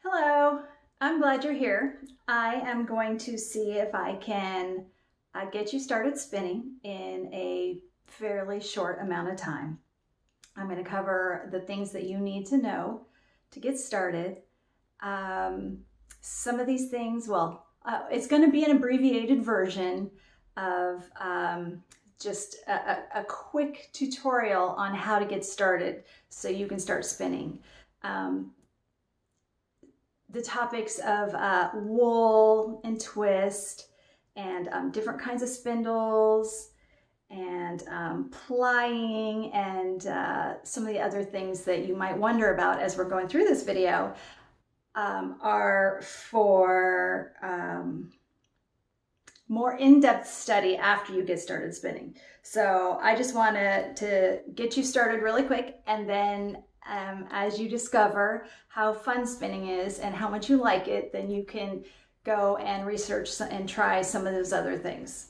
Hello, I'm glad you're here. I am going to see if I can get you started spinning in a fairly short amount of time. I'm going to cover the things that you need to know to get started. Um, some of these things, it's going to be an abbreviated version of just a quick tutorial on how to get started so you can start spinning. The topics of wool and twist and different kinds of spindles and plying and some of the other things that you might wonder about as we're going through this video are for more in-depth study after you get started spinning. So I just wanted to get you started really quick, and then as you discover how fun spinning is and how much you like it, then you can go and research and try some of those other things.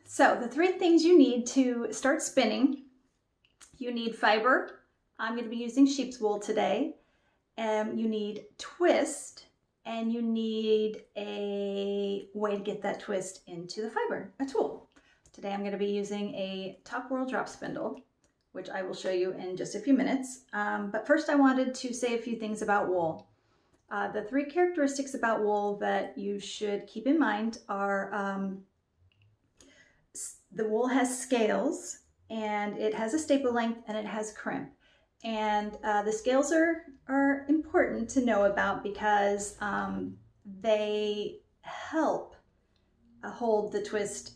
So the three things you need to start spinning: you need fiber. I'm going to be using sheep's wool today. You need twist, and you need a way to get that twist into the fiber, a tool. Today I'm going to be using a top whirl drop spindle, which I will show you in just a few minutes. But first I wanted to say a few things about wool. The three characteristics about wool that you should keep in mind are the wool has scales, and it has a staple length, and it has crimp. And the scales are important to know about because they help hold the twist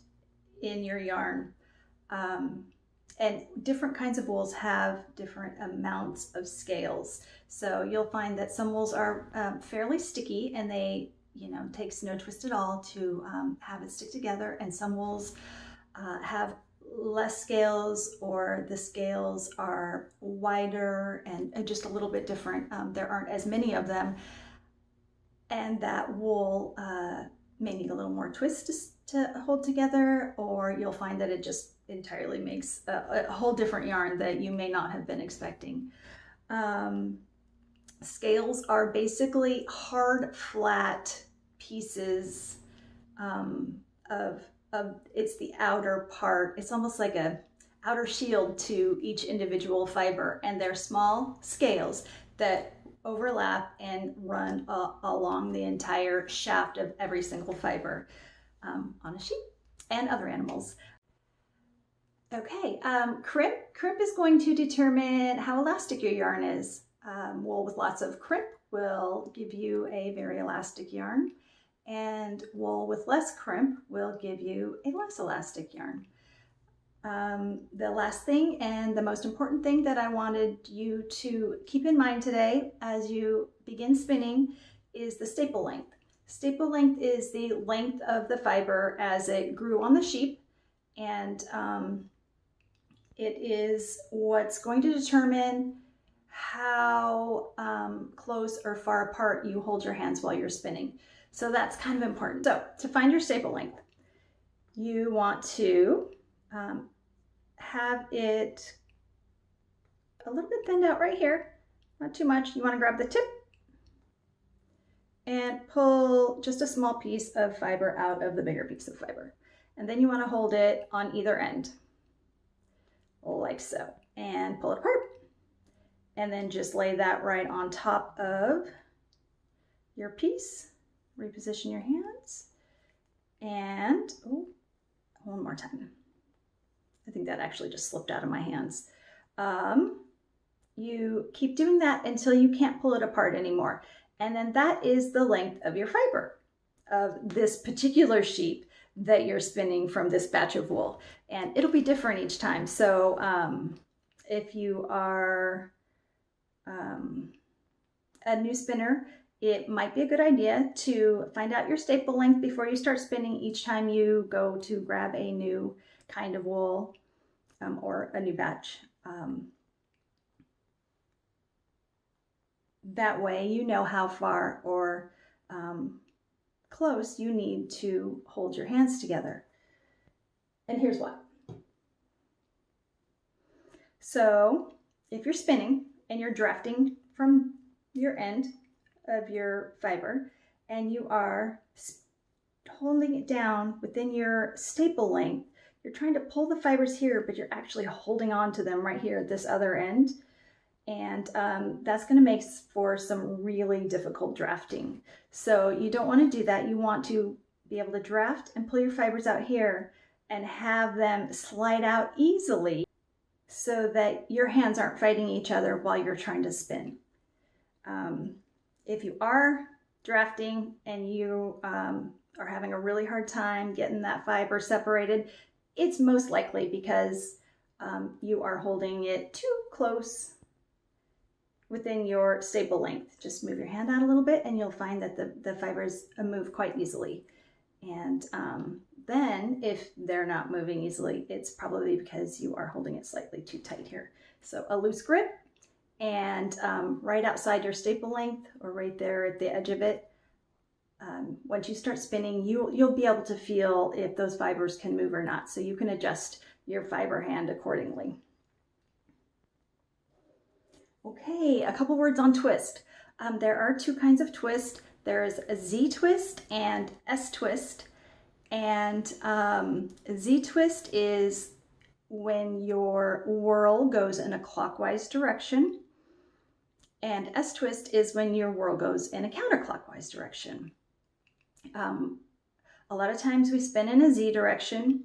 in your yarn. And different kinds of wools have different amounts of scales. So you'll find that some wools are fairly sticky, and they, takes no twist at all to have it stick together. And some wools have less scales, or the scales are wider and just a little bit different. There aren't as many of them, and that wool may need a little more twist to hold together, or you'll find that it just entirely makes a whole different yarn that you may not have been expecting. Scales are basically hard, flat pieces of it's the outer part. It's almost like a outer shield to each individual fiber, and they're small scales that overlap and run along the entire shaft of every single fiber on a sheep and other animals. Okay, crimp is going to determine how elastic your yarn is. Wool with lots of crimp will give you a very elastic yarn, and wool with less crimp will give you a less elastic yarn. The last thing and the most important thing that I wanted you to keep in mind today as you begin spinning is the staple length. Staple length is the length of the fiber as it grew on the sheep, and it is what's going to determine how close or far apart you hold your hands while you're spinning. So that's kind of important. So to find your staple length, you want to have it a little bit thinned out right here, not too much. You want to grab the tip and pull just a small piece of fiber out of the bigger piece of fiber. And then you want to hold it on either end, like so, and pull it apart. And then just lay that right on top of your piece. Reposition your hands, and one more time. I think that actually just slipped out of my hands. You keep doing that until you can't pull it apart anymore. And then that is the length of your fiber of this particular sheep that you're spinning from this batch of wool. And it'll be different each time. So if you are a new spinner, it might be a good idea to find out your staple length before you start spinning each time you go to grab a new kind of wool or a new batch. That way you know how far or close you need to hold your hands together. And here's why. So if you're spinning and you're drafting from your end of your fiber and you are holding it down within your staple length. You're trying to pull the fibers here, but you're actually holding on to them right here at this other end. And that's going to make for some really difficult drafting. So you don't want to do that. You want to be able to draft and pull your fibers out here and have them slide out easily so that your hands aren't fighting each other while you're trying to spin. If you are drafting and you are having a really hard time getting that fiber separated, it's most likely because you are holding it too close within your staple length. Just move your hand out a little bit and you'll find that the fibers move quite easily. And then if they're not moving easily, it's probably because you are holding it slightly too tight here. So a loose grip and right outside your staple length or right there at the edge of it, once you start spinning, you'll be able to feel if those fibers can move or not. So you can adjust your fiber hand accordingly. Okay, a couple words on twist. There are two kinds of twist. There's a Z twist and S twist. And Z twist is when your whirl goes in a clockwise direction. And S twist is when your whirl goes in a counterclockwise direction. A lot of times we spin in a Z direction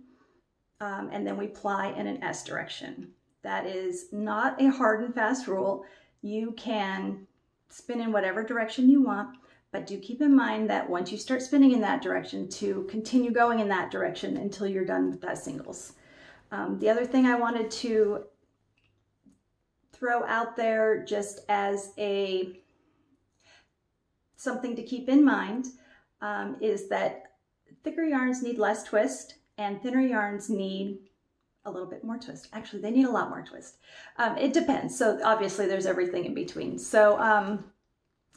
and then we ply in an S direction. That is not a hard and fast rule. You can spin in whatever direction you want, but do keep in mind that once you start spinning in that direction, to continue going in that direction until you're done with that singles. The other thing I wanted to throw out there just as something to keep in mind is that thicker yarns need less twist and thinner yarns need a little bit more twist. Actually, they need a lot more twist. It depends. So obviously there's everything in between. So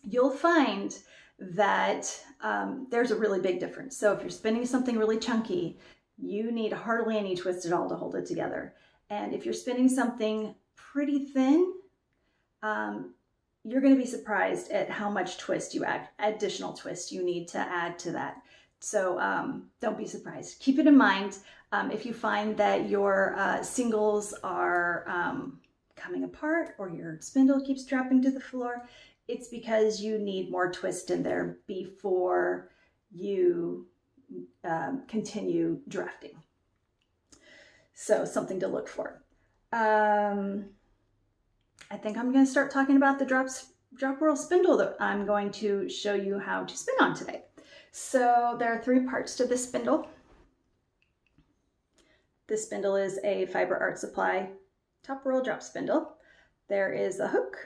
you'll find that there's a really big difference. So if you're spinning something really chunky, you need hardly any twist at all to hold it together. And if you're spinning something pretty thin, you're going to be surprised at how much twist additional twist you need to add to that. So don't be surprised. Keep it in mind. If you find that your singles are coming apart or your spindle keeps dropping to the floor, it's because you need more twist in there before you continue drafting. So something to look for. I think I'm going to start talking about the drop whirl spindle that I'm going to show you how to spin on today. So there are 3 parts to this spindle. This spindle is a Fiber Art Supply top whirl drop spindle. There is a hook,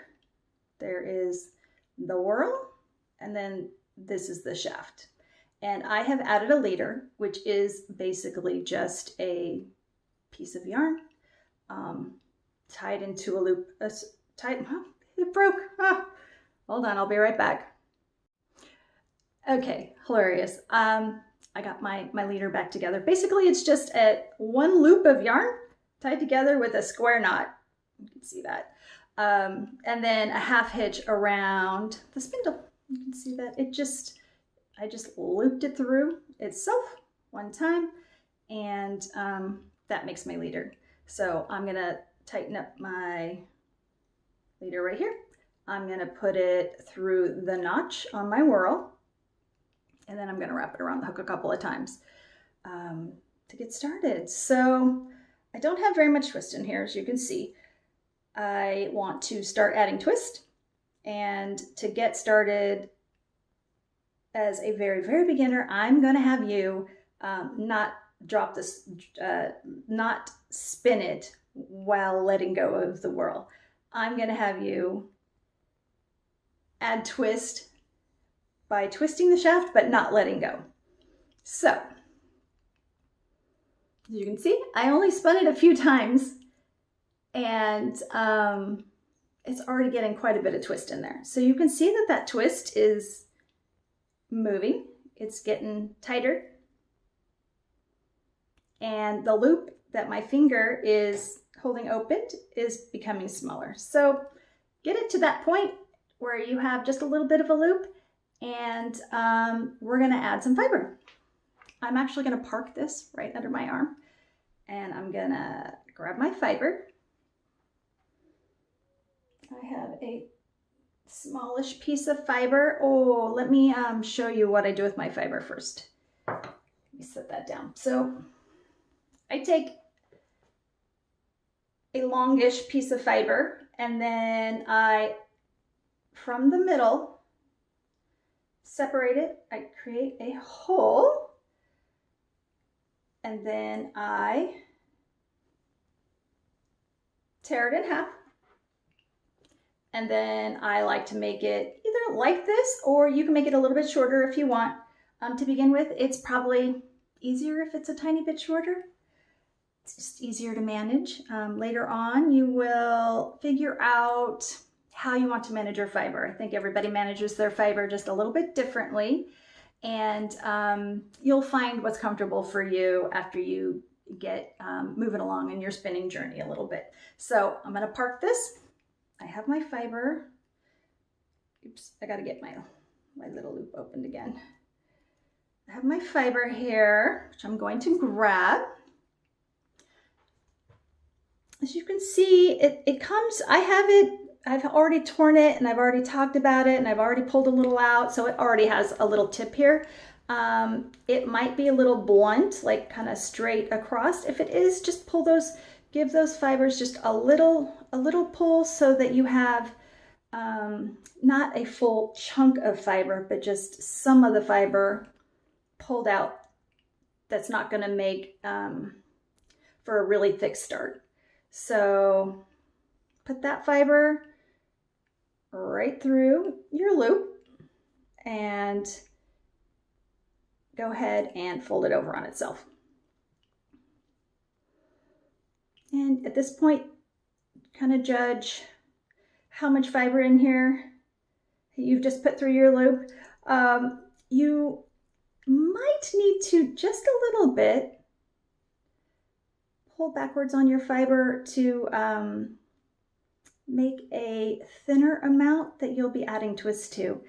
there is the whirl, and then this is the shaft. And I have added a leader, which is basically just a piece of yarn tied into a loop. It broke. Hold on, I'll be right back. Okay, hilarious. I got my leader back together. Basically, it's just one loop of yarn tied together with a square knot. You can see that. And then a half hitch around the spindle. You can see that I just looped it through itself one time, and that makes my leader. So I'm gonna tighten up my leader right here. I'm gonna put it through the notch on my whirl, and then I'm gonna wrap it around the hook a couple of times to get started. So I don't have very much twist in here, as you can see. I want to start adding twist, and to get started as a very, very beginner, I'm gonna have you not spin it while letting go of the whirl. I'm gonna have you add twist by twisting the shaft, but not letting go. So, as you can see, I only spun it a few times, and it's already getting quite a bit of twist in there. So you can see that that twist is moving. It's getting tighter. And the loop that my finger is holding open is becoming smaller. So get it to that point where you have just a little bit of a loop, and we're gonna add some fiber. I'm actually gonna park this right under my arm, and I'm gonna grab my fiber. I have a smallish piece of fiber. Oh, let me show you what I do with my fiber first. Let me set that down. So I take a longish piece of fiber, and then from the middle, separate it. I create a hole, and then I tear it in half. And then I like to make it either like this, or you can make it a little bit shorter if you want. To begin with, it's probably easier if it's a tiny bit shorter. It's just easier to manage. Later on, you will figure out how you want to manage your fiber. I think everybody manages their fiber just a little bit differently, and you'll find what's comfortable for you after you get moving along in your spinning journey a little bit. So I'm gonna park this. I have my fiber. Oops, I gotta get my little loop opened again. I have my fiber here, which I'm going to grab. As you can see, it comes, I've already torn it, and I've already talked about it, and I've already pulled a little out, so it already has a little tip here. It might be a little blunt, like kind of straight across. If it is, just pull those, give those fibers just a little pull, so that you have not a full chunk of fiber, but just some of the fiber pulled out. That's not going to make for a really thick start. So put that fiber right through your loop and go ahead and fold it over on itself. And at this point, kind of judge how much fiber in here you've just put through your loop. You might need to just a little bit pull backwards on your fiber to make a thinner amount that you'll be adding twist to.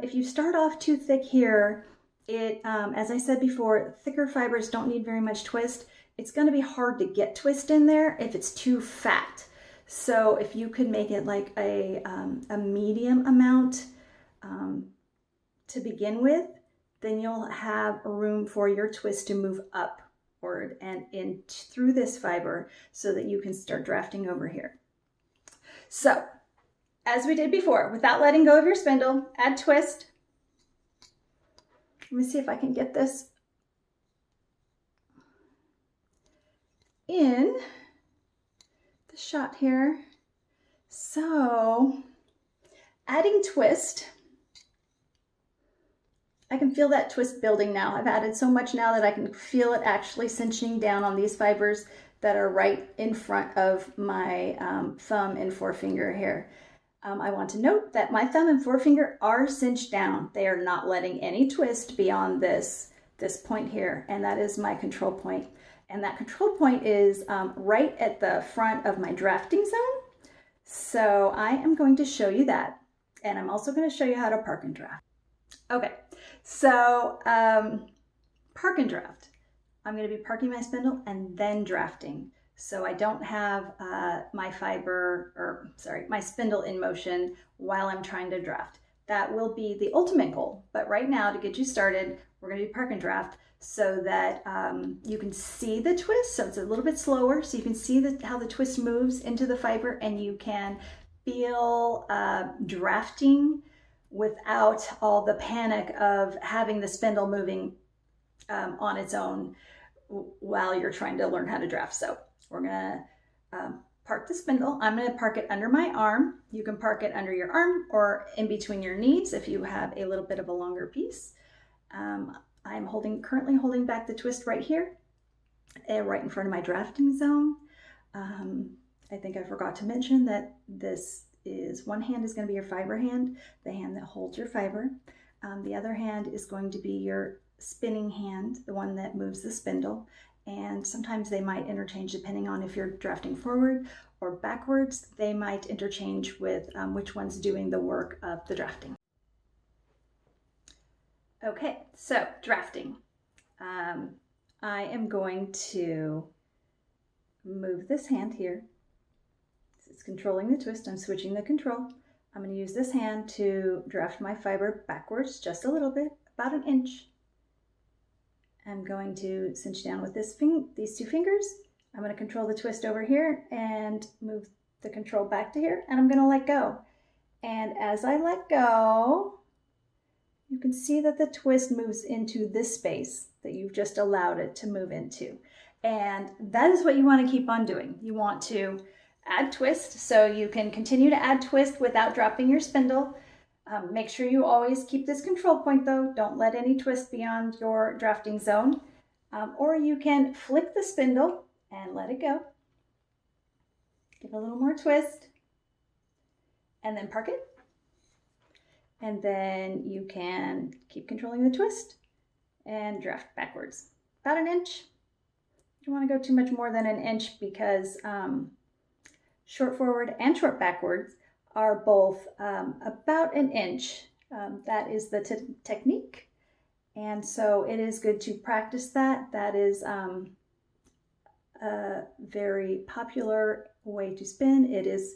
If you start off too thick here, as I said before, thicker fibers don't need very much twist. It's going to be hard to get twist in there if it's too fat. So if you could make it like a medium amount to begin with, then you'll have room for your twist to move upward and in through this fiber so that you can start drafting over here. So as we did before, without letting go of your spindle, add twist. Let me see if I can get this in the shot here. So adding twist, I can feel that twist building now. I've added so much now that I can feel it actually cinching down on these fibers that are right in front of my thumb and forefinger here. I want to note that my thumb and forefinger are cinched down. They are not letting any twist beyond this point here, and that is my control point. And that control point is right at the front of my drafting zone. So I am going to show you that. And I'm also going to show you how to park and draft. Okay, so park and draft. I'm going to be parking my spindle and then drafting. So I don't have my spindle in motion while I'm trying to draft. That will be the ultimate goal. But right now, to get you started, we're going to do park and draft so that you can see the twist. So it's a little bit slower, so you can see how the twist moves into the fiber, and you can feel drafting without all the panic of having the spindle moving on its own while you're trying to learn how to draft. So we're gonna park the spindle. I'm gonna park it under my arm. You can park it under your arm or in between your knees if you have a little bit of a longer piece. I'm currently holding back the twist right here, right in front of my drafting zone. I think I forgot to mention that one hand is going to be your fiber hand, the hand that holds your fiber. The other hand is going to be your spinning hand, the one that moves the spindle. And sometimes they might interchange depending on if you're drafting forward or backwards, they might interchange with which one's doing the work of the drafting. Okay, so drafting. I am going to move this hand here. It's controlling the twist. I'm switching the control. I'm going to use this hand to draft my fiber backwards just a little bit, about an inch. I'm going to cinch down with these two fingers. I'm going to control the twist over here and move the control back to here, and I'm going to let go. And as I let go, you can see that the twist moves into this space that you've just allowed it to move into. And that is what you want to keep on doing. You want to add twist, so you can continue to add twist without dropping your spindle. Make sure you always keep this control point though. Don't let any twist beyond your drafting zone. Or you can flick the spindle and let it go. Give it a little more twist and then park it. And then you can keep controlling the twist and draft backwards. About an inch. You don't want to go too much more than an inch because short forward and short backwards are both about an inch. That is the technique. And so it is good to practice that. That is a very popular way to spin. It is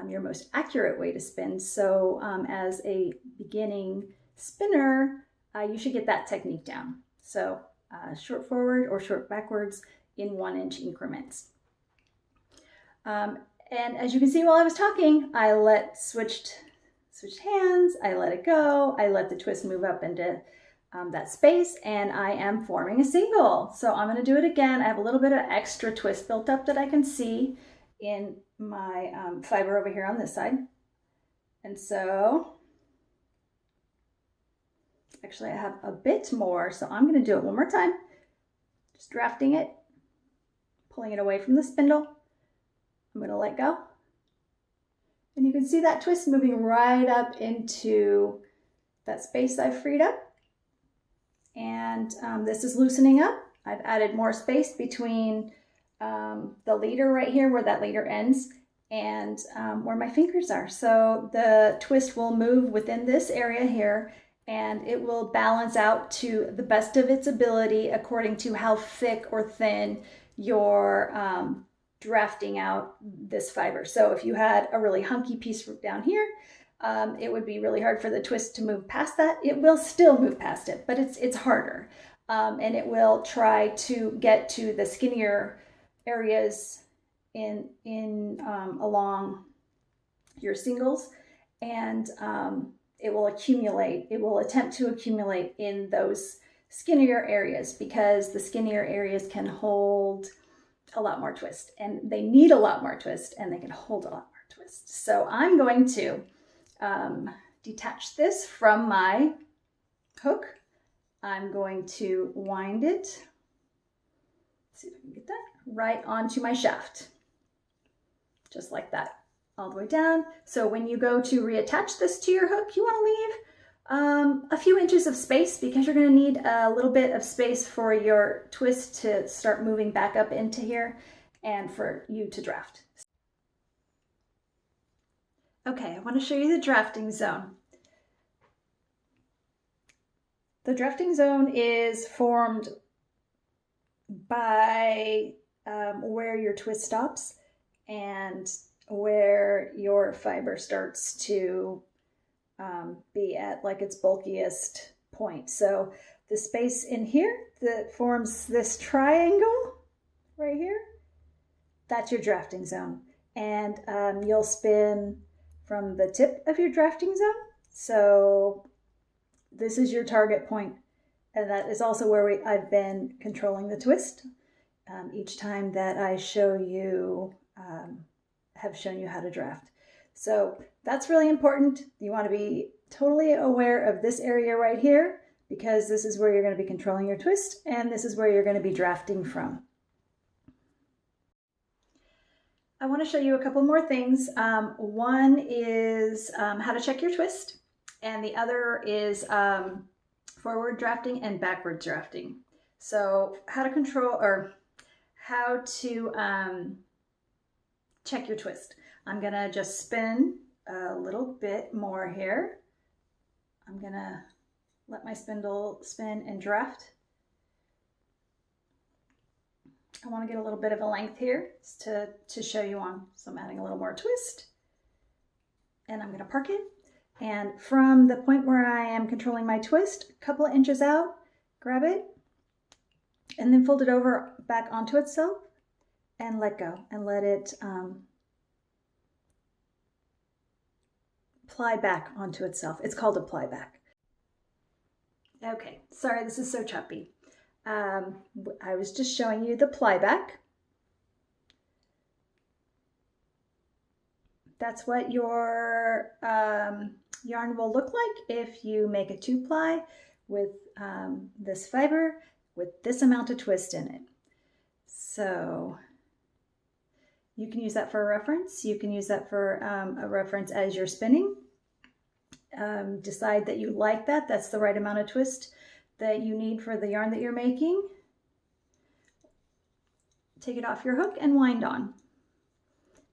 your most accurate way to spin. So as a beginning spinner, you should get that technique down. So short forward or short backwards in 1 inch increments. And as you can see while I was talking, I switched hands, I let it go, I let the twist move up into that space, and I am forming a single. So I'm going to do it again. I have a little bit of extra twist built up that I can see in my fiber over here on this side. And so, actually I have a bit more, so I'm going to do it one more time. Just drafting it, pulling it away from the spindle. I'm going to let go. And you can see that twist moving right up into that space I've freed up. And this is loosening up. I've added more space between the leader right here where that leader ends and where my fingers are. So the twist will move within this area here, and it will balance out to the best of its ability according to how thick or thin your drafting out this fiber. So if you had a really hunky piece down here, it would be really hard for the twist to move past that. It will still move past it, but it's harder. And it will try to get to the skinnier areas along your singles, and it will accumulate. It will attempt to accumulate in those skinnier areas because the skinnier areas can hold a lot more twist, and they need a lot more twist, and they can hold a lot more twist. So I'm going to detach this from my hook. I'm going to wind it, let's see if I can get that, right onto my shaft. Just like that, all the way down. So when you go to reattach this to your hook, you want to leave a few inches of space because you're going to need a little bit of space for your twist to start moving back up into here and for you to draft. Okay, I want to show you the drafting zone. The drafting zone is formed by where your twist stops and where your fiber starts to be at like its bulkiest point. So the space in here that forms this triangle right here, that's your drafting zone. And you'll spin from the tip of your drafting zone. So this is your target point, and that is also where I've been controlling the twist each time that I show you, have shown you how to draft. So that's really important. You want to be totally aware of this area right here because this is where you're going to be controlling your twist, and this is where you're going to be drafting from. I want to show you a couple more things. One is how to check your twist, and the other is forward drafting and backward drafting. So how to control, or how to check your twist. I'm gonna just spin a little bit more here. I'm gonna let my spindle spin and draft. I want to get a little bit of a length here to show you on. So I'm adding a little more twist, and I'm gonna park it. And from the point where I am controlling my twist, a couple of inches out, grab it, and then fold it over back onto itself and let go and let it ply back onto itself. It's called a ply back. Okay, sorry, this is so choppy. I was just showing you the ply back. That's what your yarn will look like if you make a 2-ply with this fiber with this amount of twist in it. So you can use that for a reference. You can use that for a reference as you're spinning. Decide that you like that. That's the right amount of twist that you need for the yarn that you're making. Take it off your hook and wind on.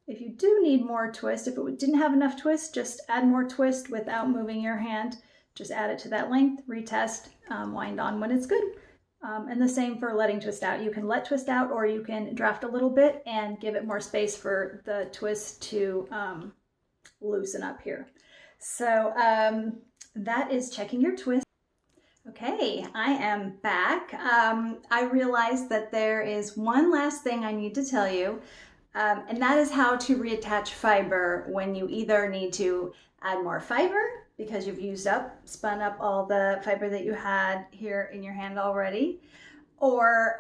If you do need more twist, if it didn't have enough twist, just add more twist without moving your hand. Just add it to that length, retest, wind on when it's good. And the same for letting twist out. You can let twist out, or you can draft a little bit and give it more space for the twist to loosen up here. So that is checking your twist. Okay, I am back. I realized that there is one last thing I need to tell you, and that is how to reattach fiber when you either need to add more fiber because you've spun up all the fiber that you had here in your hand already, or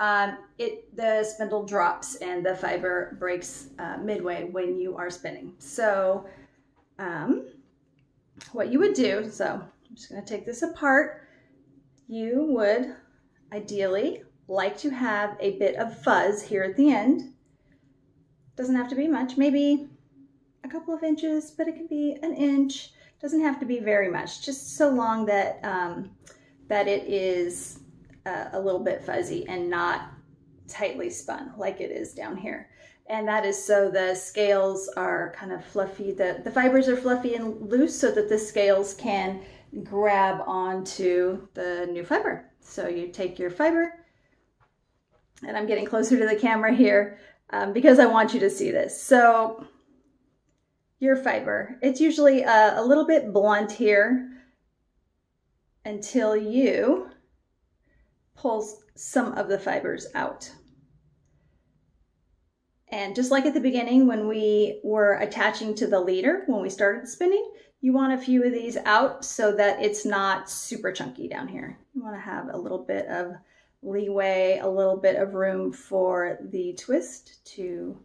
the spindle drops and the fiber breaks midway when you are spinning. So what you would do, so I'm just going to take this apart. You would ideally like to have a bit of fuzz here at the end. Doesn't have to be much, maybe a couple of inches, but it can be an inch. Doesn't have to be very much, just so long that that it is a little bit fuzzy and not tightly spun like it is down here. And that is so the scales are kind of fluffy, the fibers are fluffy and loose so that the scales can grab onto the new fiber. So you take your fiber, and I'm getting closer to the camera here because I want you to see this. So your fiber, it's usually a little bit blunt here until you pull some of the fibers out. And just like at the beginning when we were attaching to the leader, when we started spinning, you want a few of these out so that it's not super chunky down here. You want to have a little bit of leeway, a little bit of room for the twist to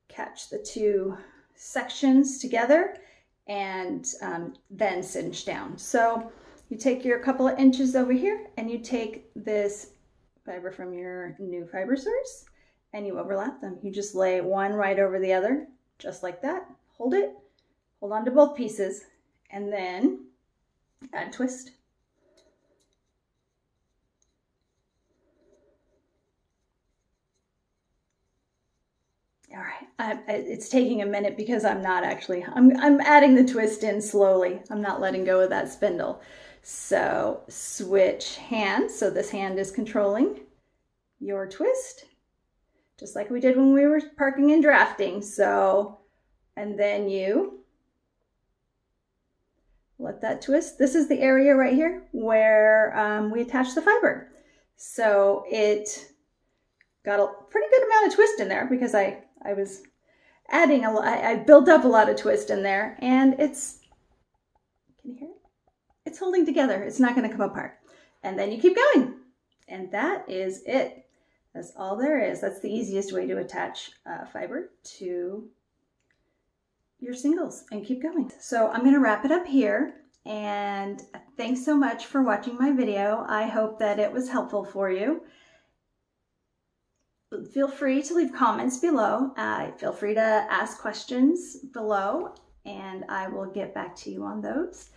catch the two sections together and then cinch down. So you take your couple of inches over here and you take this fiber from your new fiber source and you overlap them. You just lay one right over the other, just like that. Hold it, hold on to both pieces, and then add twist. All right, it's taking a minute because I'm adding the twist in slowly. I'm not letting go of that spindle. So switch hands. So this hand is controlling your twist, just like we did when we were parking and drafting. So, and then you let that twist. This is the area right here where we attach the fiber. So it got a pretty good amount of twist in there because I was adding a lot. I built up a lot of twist in there, and it's, can you hear it? It's holding together. It's not going to come apart. And then you keep going. And that is it. That's all there is. That's the easiest way to attach fiber to your singles and keep going. So I'm going to wrap it up here. And thanks so much for watching my video. I hope that it was helpful for you. Feel free to leave comments below. Feel free to ask questions below, and I will get back to you on those.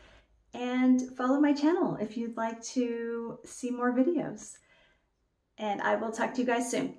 And follow my channel if you'd like to see more videos. And I will talk to you guys soon.